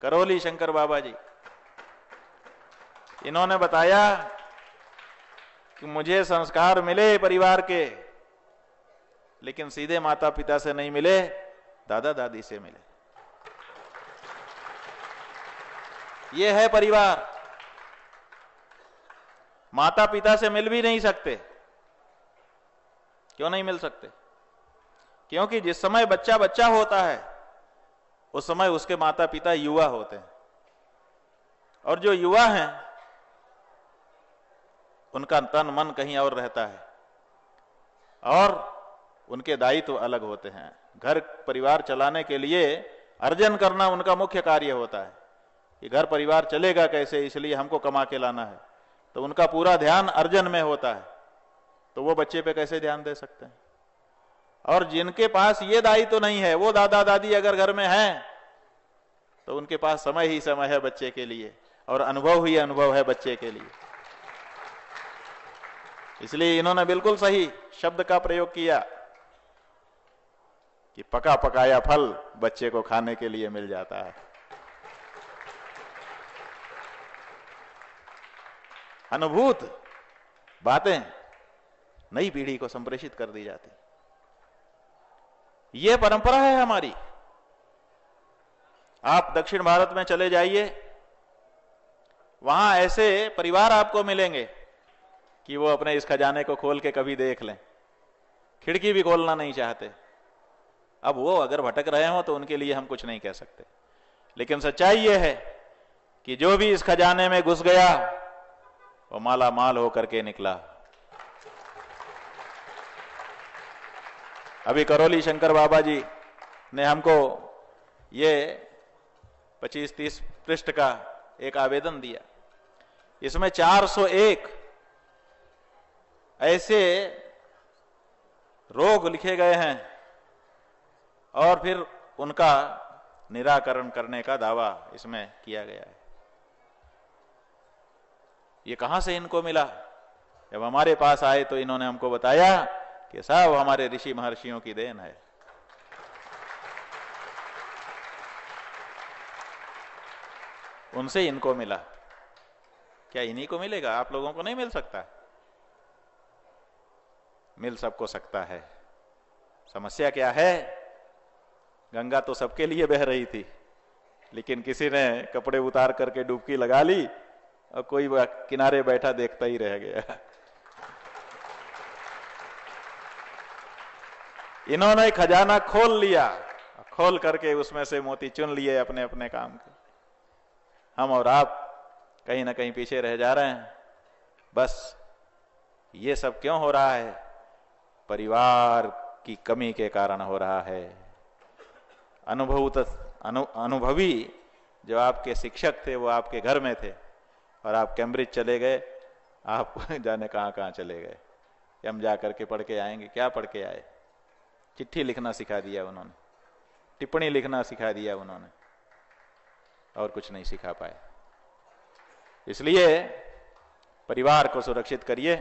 करौली शंकर बाबा जी, इन्होंने बताया कि मुझे संस्कार मिले परिवार के, लेकिन सीधे माता पिता से नहीं मिले, दादा दादी से मिले। ये है परिवार। माता पिता से मिल भी नहीं सकते। क्यों नहीं मिल सकते? क्योंकि जिस समय बच्चा बच्चा होता है उस समय उसके माता पिता युवा होते हैं, और जो युवा हैं उनका तन मन कहीं और रहता है और उनके दायित्व अलग होते हैं। घर परिवार चलाने के लिए अर्जन करना उनका मुख्य कार्य होता है कि घर परिवार चलेगा कैसे, इसलिए हमको कमा के लाना है, तो उनका पूरा ध्यान अर्जन में होता है। तो वो बच्चे पे कैसे ध्यान दे सकते हैं? और जिनके पास ये दायित्व तो नहीं है, वो दादा दादी अगर घर में हैं तो उनके पास समय ही समय है बच्चे के लिए, और अनुभव ही अनुभव है बच्चे के लिए। इसलिए इन्होंने बिल्कुल सही शब्द का प्रयोग किया कि पका पकाया फल बच्चे को खाने के लिए मिल जाता है। अनुभूत बातें नई पीढ़ी को संप्रेषित कर दी जाती। यह परंपरा है हमारी। आप दक्षिण भारत में चले जाइए, वहां ऐसे परिवार आपको मिलेंगे कि वो अपने इस खजाने को खोल के कभी देख लें, खिड़की भी खोलना नहीं चाहते। अब वो अगर भटक रहे हो तो उनके लिए हम कुछ नहीं कह सकते, लेकिन सच्चाई ये है कि जो भी इस खजाने में घुस गया वो माला माल होकर के निकला। अभी करौली शंकर बाबा जी ने हमको ये 25-30 पृष्ठ का एक आवेदन दिया। इसमें 401 ऐसे रोग लिखे गए हैं और फिर उनका निराकरण करने का दावा इसमें किया गया है। ये कहां से इनको मिला? जब हमारे पास आए तो इन्होंने हमको बताया कि सब हमारे ऋषि महर्षियों की देन है। उनसे इनको मिला। क्या इन्हीं को मिलेगा? आप लोगों को नहीं मिल सकता? मिल सबको सकता है। समस्या क्या है? गंगा तो सबके लिए बह रही थी, लेकिन किसी ने कपड़े उतार करके डुबकी लगा ली और कोई किनारे बैठा देखता ही रह गया। इन्होंने खजाना खोल लिया, खोल करके उसमें से मोती चुन लिए अपने अपने काम के। हम और आप कहीं ना कहीं पीछे रह जा रहे हैं। बस ये सब क्यों हो रहा है? परिवार की कमी के कारण हो रहा है। अनुभवी जो आपके शिक्षक थे वो आपके घर में थे, और आप कैम्ब्रिज चले गए, आप जाने कहां कहां चले गए। हम जा करके पढ़ के आएंगे। क्या पढ़ के आए? चिट्ठी लिखना सिखा दिया उन्होंने, टिप्पणी लिखना सिखा दिया उन्होंने, और कुछ नहीं सिखा पाए। इसलिए परिवार को सुरक्षित करिए।